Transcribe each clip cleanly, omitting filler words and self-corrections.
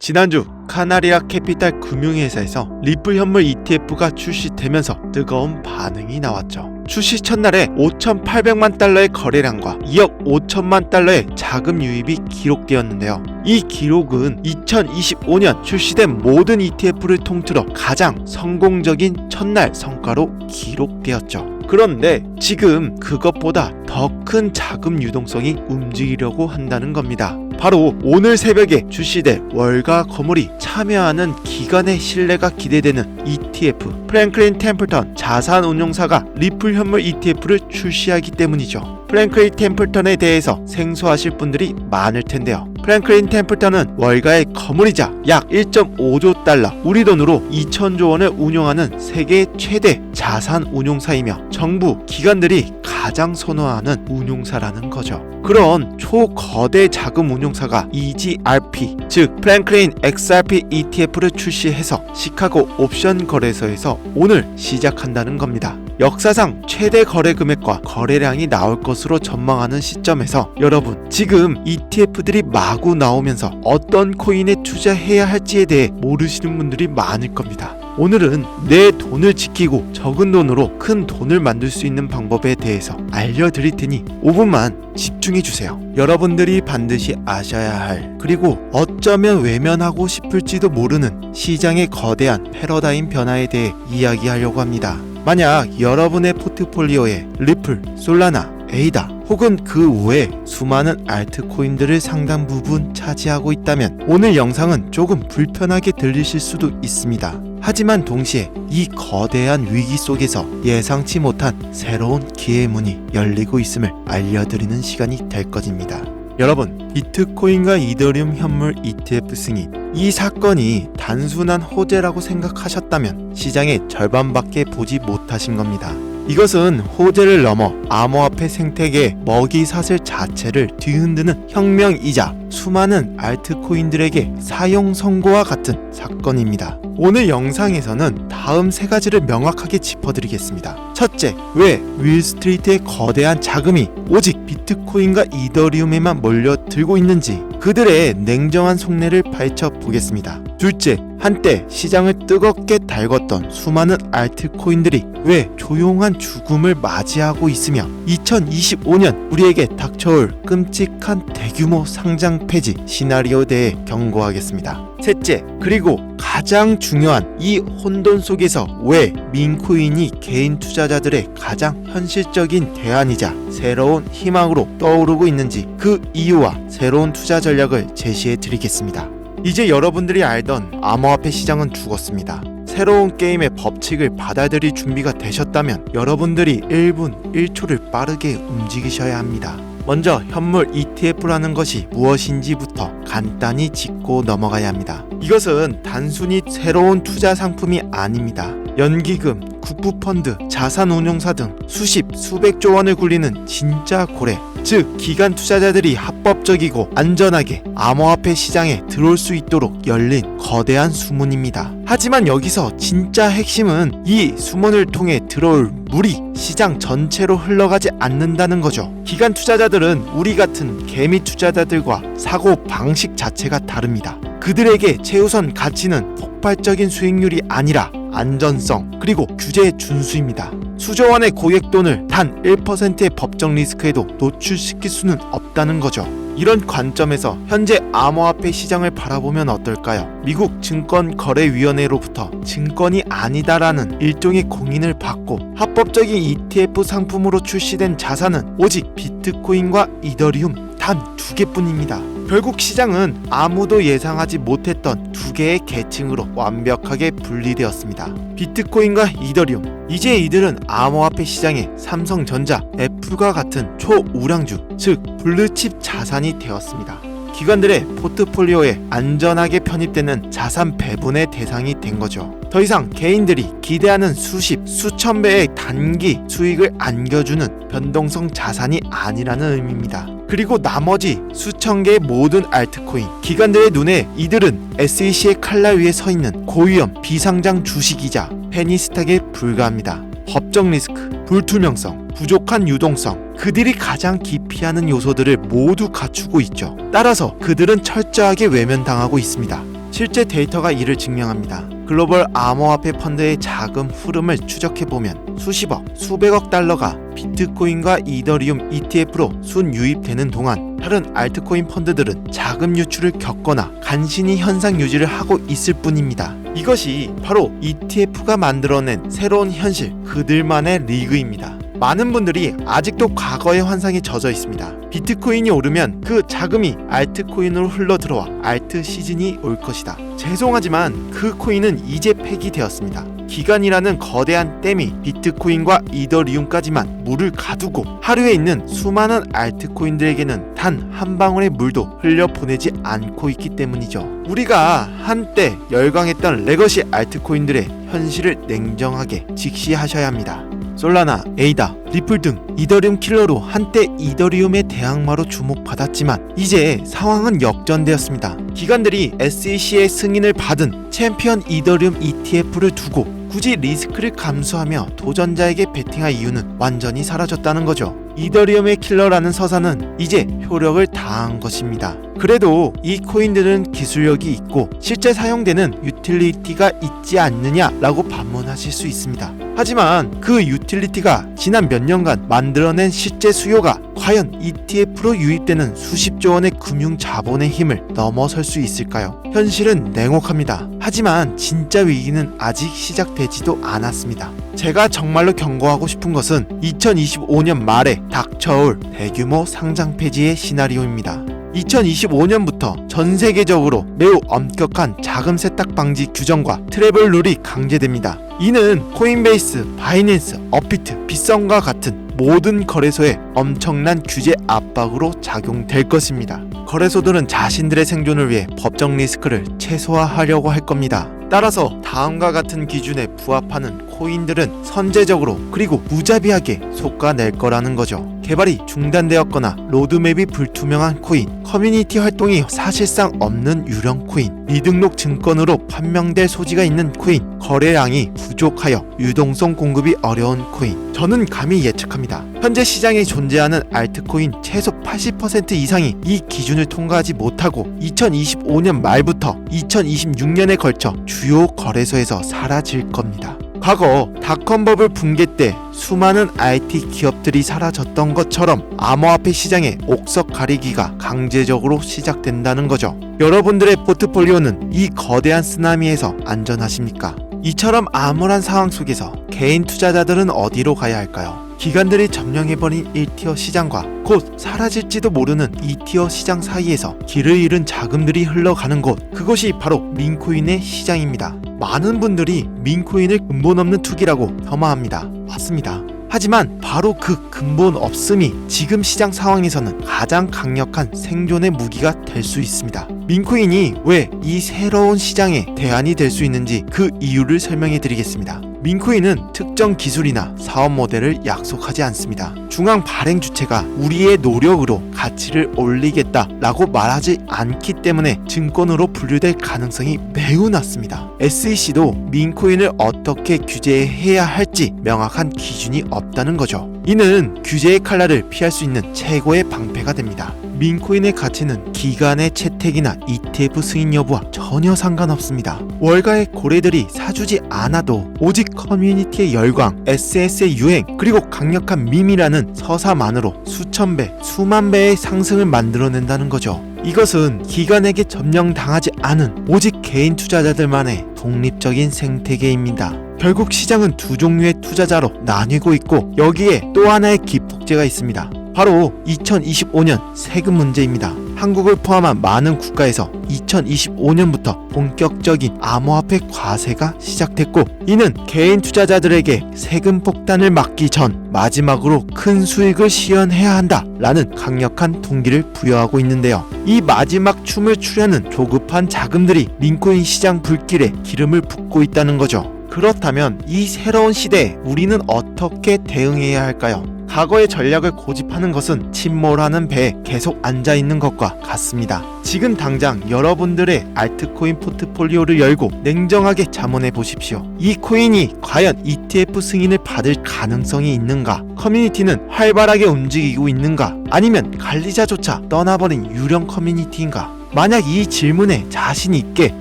지난주 카나리아 캐피탈 금융회사에서 리플 현물 ETF가 출시되면서 뜨거운 반응이 나왔죠. 출시 첫날에 5,800만 달러의 거래량과 2억 5천만 달러의 자금 유입이 기록되었는데요. 이 기록은 2025년 출시된 모든 ETF를 통틀어 가장 성공적인 첫날 성과로 기록되었죠. 그런데 지금 그것보다 더 큰 자금 유동성이 움직이려고 한다는 겁니다. 바로 오늘 새벽에 출시될 월가 거물이 참여하는 기관의 신뢰가 기대되는 ETF 프랭클린 템플턴 자산운용사가 리플 현물 ETF를 출시하기 때문이죠. 프랭클린 템플턴에 대해서 생소하실 분들이 많을 텐데요. 프랭클린 템플턴은 월가의 거물이자 약 1.5조 달러, 우리 돈으로 2천조 원을 운용하는 세계 최대 자산 운용사이며 정부, 기관들이 가장 선호하는 운용사라는 거죠. 그런 초거대 자금 운용사가 EGRP, 즉 프랭클린 XRP ETF를 출시해서 시카고 옵션 거래소에서 오늘 시작한다는 겁니다. 역사상 최대 거래 금액과 거래량이 나올 것으로 전망하는 시점에서 여러분, 지금 ETF들이 마구 나오면서 어떤 코인에 투자해야 할지에 대해 모르시는 분들이 많을 겁니다. 오늘은 내 돈을 지키고 적은 돈으로 큰 돈을 만들 수 있는 방법에 대해서 알려드릴 테니 5분만 집중해주세요. 여러분들이 반드시 아셔야 할, 그리고 어쩌면 외면하고 싶을지도 모르는 시장의 거대한 패러다임 변화에 대해 이야기하려고 합니다. 만약 여러분의 포트폴리오에 리플, 솔라나, 에이다 혹은 그 외에 수많은 알트코인들을 상당 부분 차지하고 있다면 오늘 영상은 조금 불편하게 들리실 수도 있습니다. 하지만 동시에 이 거대한 위기 속에서 예상치 못한 새로운 기회의 문이 열리고 있음을 알려드리는 시간이 될 것입니다. 여러분, 비트코인과 이더리움 현물 ETF 승인, 이 사건이 단순한 호재라고 생각하셨다면 시장의 절반밖에 보지 못하신 겁니다. 이것은 호재를 넘어 암호화폐 생태계의 먹이사슬 자체를 뒤흔드는 혁명이자 수많은 알트코인들에게 사용 선고와 같은 사건입니다. 오늘 영상에서는 다음 세 가지를 명확하게 짚어드리겠습니다. 첫째, 왜 윌스트리트의 거대한 자금이 오직 비트코인과 이더리움에만 몰려들고 있는지 그들의 냉정한 속내를 파헤쳐보겠습니다. 둘째, 한때 시장을 뜨겁게 달궜던 수많은 알트코인들이 왜 조용한 죽음을 맞이하고 있으며 2025년 우리에게 닥쳐올 끔찍한 대규모 상장 폐지 시나리오에 대해 경고하겠습니다. 셋째, 그리고 가장 중요한 이 혼돈 속에서 왜 민코인이 개인 투자자들의 가장 현실적인 대안이자 새로운 희망으로 떠오르고 있는지 그 이유와 새로운 투자 전략을 제시해 드리겠습니다. 이제 여러분들이 알던 암호화폐 시장은 죽었습니다. 새로운 게임의 법칙을 받아들일 준비가 되셨다면 여러분들이 1분 1초를 빠르게 움직이셔야 합니다. 먼저 현물 ETF라는 것이 무엇인지부터 간단히 짚고 넘어가야 합니다. 이것은 단순히 새로운 투자 상품이 아닙니다. 연기금, 국부펀드, 자산운용사 등 수백조 원을 굴리는 진짜 고래, 즉 기관 투자자들이 합법적이고 안전하게 암호화폐 시장에 들어올 수 있도록 열린 거대한 수문입니다. 하지만 여기서 진짜 핵심은 이 수문을 통해 들어올 물이 시장 전체로 흘러가지 않는다는 거죠. 기관 투자자들은 우리 같은 개미 투자자들과 사고 방식 자체가 다릅니다. 그들에게 최우선 가치는 폭발적인 수익률이 아니라 안전성 그리고 규제의 준수입니다. 수조 원의 고액돈을 단 1%의 법정 리스크에도 노출시킬 수는 없다는 거죠. 이런 관점에서 현재 암호화폐 시장을 바라보면 어떨까요? 미국 증권거래위원회로부터 증권이 아니다라는 일종의 공인을 받고 합법적인 ETF 상품으로 출시된 자산은 오직 비트코인과 이더리움 단 2개뿐입니다. 결국 시장은 아무도 예상하지 못했던 2개의 계층으로 완벽하게 분리되었습니다. 비트코인과 이더리움. 이제 이들은 암호화폐 시장의 삼성전자, 애플과 같은 초우량주, 즉 블루칩 자산이 되었습니다. 기관들의 포트폴리오에 안전하게 편입되는 자산 배분의 대상이 된 거죠. 더 이상 개인들이 기대하는 수천 배의 단기 수익을 안겨주는 변동성 자산이 아니라는 의미입니다. 그리고 나머지 수천 개의 모든 알트코인, 기관들의 눈에 이들은 SEC의 칼날 위에 서 있는 고위험 비상장 주식이자 페니스탁에 불과합니다. 법정 리스크, 불투명성, 부족한 유동성, 그들이 가장 기피하는 요소들을 모두 갖추고 있죠. 따라서 그들은 철저하게 외면당하고 있습니다. 실제 데이터가 이를 증명합니다. 글로벌 암호화폐 펀드의 자금 흐름을 추적해보면 수십억, 수백억 달러가 비트코인과 이더리움 ETF로 순유입되는 동안 다른 알트코인 펀드들은 자금 유출을 겪거나 간신히 현상 유지를 하고 있을 뿐입니다. 이것이 바로 ETF가 만들어낸 새로운 현실, 그들만의 리그입니다. 많은 분들이 아직도 과거의 환상에 젖어 있습니다. 비트코인이 오르면 그 자금이 알트코인으로 흘러들어와 알트 시즌이 올 것이다. 죄송하지만 그 코인은 이제 폐기되었습니다. 기간이라는 거대한 댐이 비트코인과 이더리움까지만 물을 가두고 하루에 있는 수많은 알트코인들에게는 단 한 방울의 물도 흘려보내지 않고 있기 때문이죠. 우리가 한때 열광했던 레거시 알트코인들의 현실을 냉정하게 직시하셔야 합니다. 솔라나, 에이다, 리플 등 이더리움 킬러로 한때 이더리움의 대항마로 주목받았지만 이제 상황은 역전되었습니다. 기관들이 SEC의 승인을 받은 챔피언 이더리움 ETF를 두고 굳이 리스크를 감수하며 도전자에게 베팅할 이유는 완전히 사라졌다는 거죠. 이더리움의 킬러라는 서사는 이제 효력을 다한 것입니다. 그래도 이 코인들은 기술력이 있고 실제 사용되는 유틸리티가 있지 않느냐라고 반문하실 수 있습니다. 하지만 그 유틸리티가 지난 몇 년간 만들어낸 실제 수요가 과연 ETF로 유입되는 수십조 원의 금융 자본의 힘을 넘어설 수 있을까요? 현실은 냉혹합니다. 하지만 진짜 위기는 아직 시작되지도 않았습니다. 제가 정말로 경고하고 싶은 것은 2025년 말에 닥쳐올 대규모 상장 폐지의 시나리오입니다. 2025년부터 전 세계적으로 매우 엄격한 자금 세탁 방지 규정과 트래블 룰이 강제됩니다. 이는 코인베이스, 바이낸스, 업비트, 빗썸과 같은 모든 거래소에 엄청난 규제 압박으로 작용될 것입니다. 거래소들은 자신들의 생존을 위해 법적 리스크를 최소화하려고 할 겁니다. 따라서 다음과 같은 기준에 부합하는 코인들은 선제적으로 그리고 무자비하게 솎아낼 거라는 거죠. 개발이 중단되었거나 로드맵이 불투명한 코인, 커뮤니티 활동이 사실상 없는 유령 코인, 미등록 증권으로 판명될 소지가 있는 코인, 거래량이 부족하여 유동성 공급이 어려운 코인. 저는 감히 예측합니다. 현재 시장에 존재하는 알트코인 최소 80% 이상이 이 기준을 통과하지 못하고 2025년 말부터 2026년에 걸쳐 주요 거래소에서 사라질 겁니다. 과거 닷컴 버블 붕괴 때 수많은 IT 기업들이 사라졌던 것처럼 암호화폐 시장의 옥석 가리기가 강제적으로 시작된다는 거죠. 여러분들의 포트폴리오는 이 거대한 쓰나미에서 안전하십니까? 이처럼 암울한 상황 속에서 개인 투자자들은 어디로 가야 할까요? 기관들이 점령해버린 1티어 시장과 곧 사라질지도 모르는 2티어 시장 사이에서 길을 잃은 자금들이 흘러가는 곳, 그것이 바로 민코인의 시장입니다. 많은 분들이 민코인을 근본 없는 투기라고 폄하합니다. 맞습니다. 하지만 바로 그 근본 없음이 지금 시장 상황에서는 가장 강력한 생존의 무기가 될 수 있습니다. 민코인이 왜 이 새로운 시장의 대안이 될 수 있는지 그 이유를 설명해 드리겠습니다. 민코인은 특정 기술이나 사업 모델을 약속하지 않습니다. 중앙 발행 주체가 우리의 노력으로 가치를 올리겠다라고 말하지 않기 때문에 증권으로 분류될 가능성이 매우 낮습니다. SEC도 민코인을 어떻게 규제해야 할지 명확한 기준이 없다는 거죠. 이는 규제의 칼날을 피할 수 있는 최고의 방패가 됩니다. 민코인의 가치는 기간의 채택이나 ETF 승인 여부와 전혀 상관없습니다. 월가의 고래들이 사주지 않아도 오직 커뮤니티의 열광, SNS의 유행, 그리고 강력한 밈이라는 서사만으로 수천 배, 수만 배의 상승을 만들어낸다는 거죠. 이것은 기관에게 점령당하지 않은 오직 개인 투자자들만의 독립적인 생태계입니다. 결국 시장은 두 종류의 투자자로 나뉘고 있고 여기에 또 하나의 기폭제가 있습니다. 바로 2025년 세금 문제입니다. 한국을 포함한 많은 국가에서 2025년부터 본격적인 암호화폐 과세가 시작됐고 이는 개인 투자자들에게 세금 폭탄을 막기 전 마지막으로 큰 수익을 시현해야 한다라는 강력한 동기를 부여하고 있는데요. 이 마지막 춤을 추려는 조급한 자금들이 민코인 시장 불길에 기름을 붓고 있다는 거죠. 그렇다면 이 새로운 시대에 우리는 어떻게 대응해야 할까요? 과거의 전략을 고집하는 것은 침몰하는 배에 계속 앉아있는 것과 같습니다. 지금 당장 여러분들의 알트코인 포트폴리오를 열고 냉정하게 자문해 보십시오. 이 코인이 과연 ETF 승인을 받을 가능성이 있는가? 커뮤니티는 활발하게 움직이고 있는가? 아니면 관리자조차 떠나버린 유령 커뮤니티인가? 만약 이 질문에 자신 있게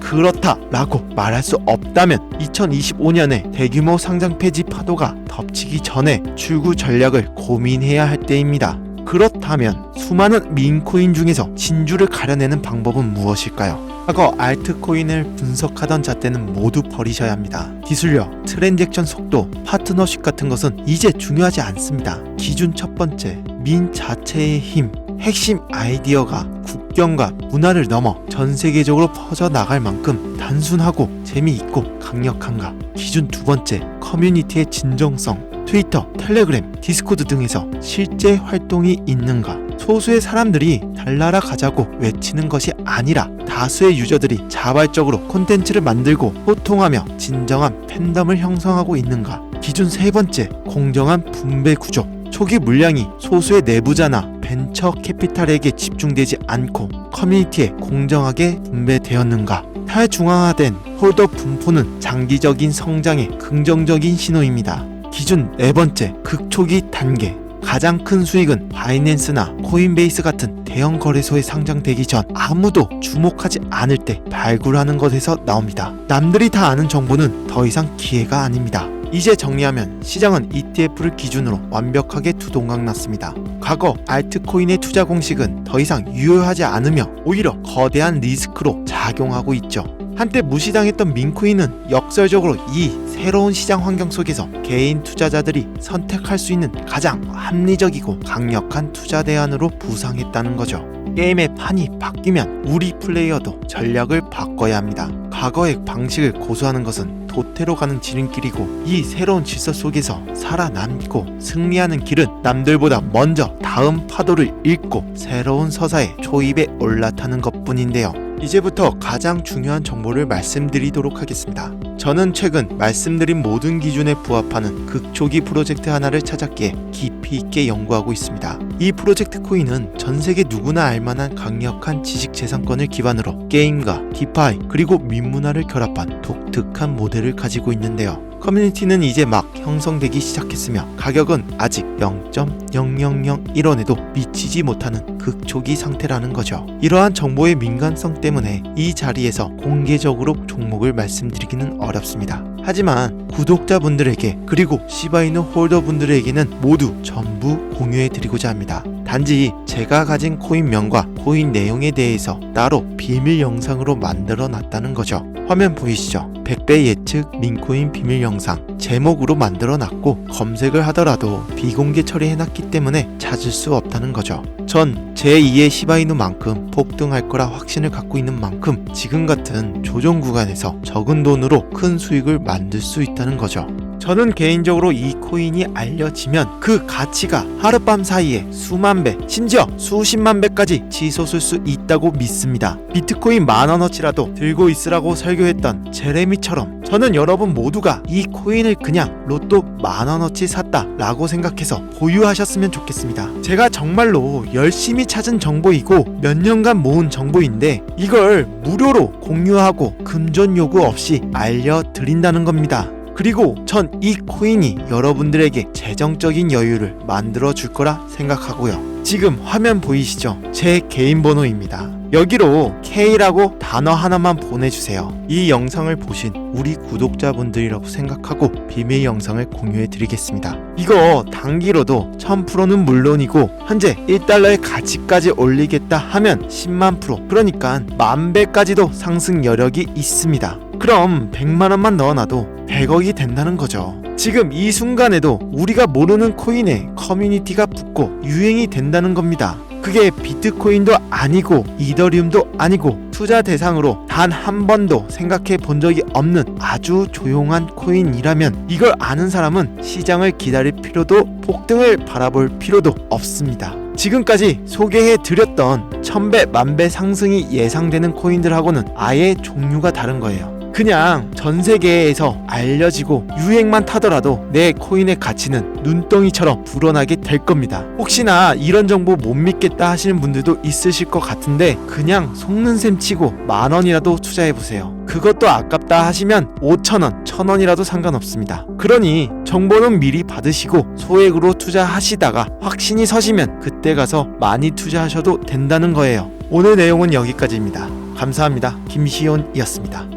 그렇다 라고 말할 수 없다면 2025년에 대규모 상장 폐지 파도가 덮치기 전에 출구 전략을 고민해야 할 때입니다. 그렇다면 수많은 민코인 중에서 진주를 가려내는 방법은 무엇일까요? 과거 알트코인을 분석하던 잣대는 모두 버리셔야 합니다. 기술력, 트랜잭션 속도, 파트너십 같은 것은 이제 중요하지 않습니다. 기준 첫 번째, 민 자체의 힘, 핵심 아이디어가 국경과 문화를 넘어 전 세계적으로 퍼져나갈 만큼 단순하고 재미있고 강력한가. 기준 두 번째, 커뮤니티의 진정성, 트위터, 텔레그램, 디스코드 등에서 실제 활동이 있는가. 소수의 사람들이 달나라 가자고 외치는 것이 아니라 다수의 유저들이 자발적으로 콘텐츠를 만들고 소통하며 진정한 팬덤을 형성하고 있는가. 기준 세 번째, 공정한 분배 구조. 초기 물량이 소수의 내부자나 벤처 캐피탈에게 집중되지 않고 커뮤니티에 공정하게 분배되었는가. 탈중앙화된 홀더 분포는 장기적인 성장의 긍정적인 신호입니다. 기준 네 번째, 극초기 단계. 가장 큰 수익은 바이낸스나 코인베이스 같은 대형 거래소에 상장되기 전 아무도 주목하지 않을 때 발굴하는 것에서 나옵니다. 남들이 다 아는 정보는 더 이상 기회가 아닙니다. 이제 정리하면 시장은 ETF를 기준으로 완벽하게 두동강 났습니다. 과거 알트코인의 투자 공식은 더 이상 유효하지 않으며 오히려 거대한 리스크로 작용하고 있죠. 한때 무시당했던 민코인은 역설적으로 이 새로운 시장 환경 속에서 개인 투자자들이 선택할 수 있는 가장 합리적이고 강력한 투자 대안으로 부상했다는 거죠. 게임의 판이 바뀌면 우리 플레이어도 전략을 바꿔야 합니다. 과거의 방식을 고수하는 것은 도태로 가는 지름길이고 이 새로운 질서 속에서 살아남고 승리하는 길은 남들보다 먼저 다음 파도를 읽고 새로운 서사의 초입에 올라타는 것뿐인데요. 이제부터 가장 중요한 정보를 말씀드리도록 하겠습니다. 저는 최근 말씀드린 모든 기준에 부합하는 극초기 프로젝트 하나를 찾았기에 깊이 있게 연구하고 있습니다. 이 프로젝트 코인은 전 세계 누구나 알만한 강력한 지식재산권을 기반으로 게임과 디파이 그리고 민문화를 결합한 독특한 모델을 가지고 있는데요. 커뮤니티는 이제 막 형성되기 시작했으며 가격은 아직 0.0001원에도 미치지 못하는 극초기 상태라는 거죠. 이러한 정보의 민감성 때문에 이 자리에서 공개적으로 종목을 말씀드리기는 어렵습니다. 하지만 구독자분들에게 그리고 시바이누 홀더분들에게는 모두 전부 공유해드리고자 합니다. 단지 제가 가진 코인명과 코인 내용에 대해서 따로 비밀 영상으로 만들어 놨다는 거죠. 화면 보이시죠? 100배 예측 민코인 비밀 영상 제목으로 만들어 놨고 검색을 하더라도 비공개 처리해놨기 때문에 찾을 수 없다는 거죠. 전 제2의 시바이누만큼 폭등할 거라 확신을 갖고 있는 만큼 지금 같은 조정 구간에서 적은 돈으로 큰 수익을 만들 수 있다는 거죠. 저는 개인적으로 이 코인이 알려지면 그 가치가 하룻밤 사이에 수만 배, 심지어 수십만 배까지 치솟을 수 있다고 믿습니다. 비트코인 10,000원어치라도 들고 있으라고 설교했던 제레미처럼 저는 여러분 모두가 이 코인을 그냥 로또 10,000원어치 샀다 라고 생각해서 보유하셨으면 좋겠습니다. 제가 정말로 열심히 찾은 정보이고 몇 년간 모은 정보인데 이걸 무료로 공유하고 금전 요구 없이 알려드린다는 겁니다. 그리고 전 이 코인이 여러분들에게 재정적인 여유를 만들어 줄 거라 생각하고요. 지금 화면 보이시죠? 제 개인 번호입니다. 여기로 K라고 단어 하나만 보내주세요. 이 영상을 보신 우리 구독자분들이라고 생각하고 비밀 영상을 공유해 드리겠습니다. 이거 단기로도 1000%는 물론이고 현재 1달러의 가치까지 올리겠다 하면 10만 프로, 그러니까 10,000배까지도 상승 여력이 있습니다. 그럼 100만원만 넣어놔도 100억이 된다는 거죠. 지금 이 순간에도 우리가 모르는 코인에 커뮤니티가 붙고 유행이 된다는 겁니다. 그게 비트코인도 아니고 이더리움도 아니고 투자 대상으로 단 한 번도 생각해 본 적이 없는 아주 조용한 코인이라면 이걸 아는 사람은 시장을 기다릴 필요도 폭등을 바라볼 필요도 없습니다. 지금까지 소개해 드렸던 1000배, 10,000배 상승이 예상되는 코인들하고는 아예 종류가 다른 거예요. 그냥 전 세계에서 알려지고 유행만 타더라도 내 코인의 가치는 눈덩이처럼 불어나게 될 겁니다. 혹시나 이런 정보 못 믿겠다 하시는 분들도 있으실 것 같은데 그냥 속는 셈 치고 10,000원이라도 투자해보세요. 그것도 아깝다 하시면 5,000원, 1,000원이라도 상관없습니다. 그러니 정보는 미리 받으시고 소액으로 투자하시다가 확신이 서시면 그때 가서 많이 투자하셔도 된다는 거예요. 오늘 내용은 여기까지입니다. 감사합니다. 김시온이었습니다.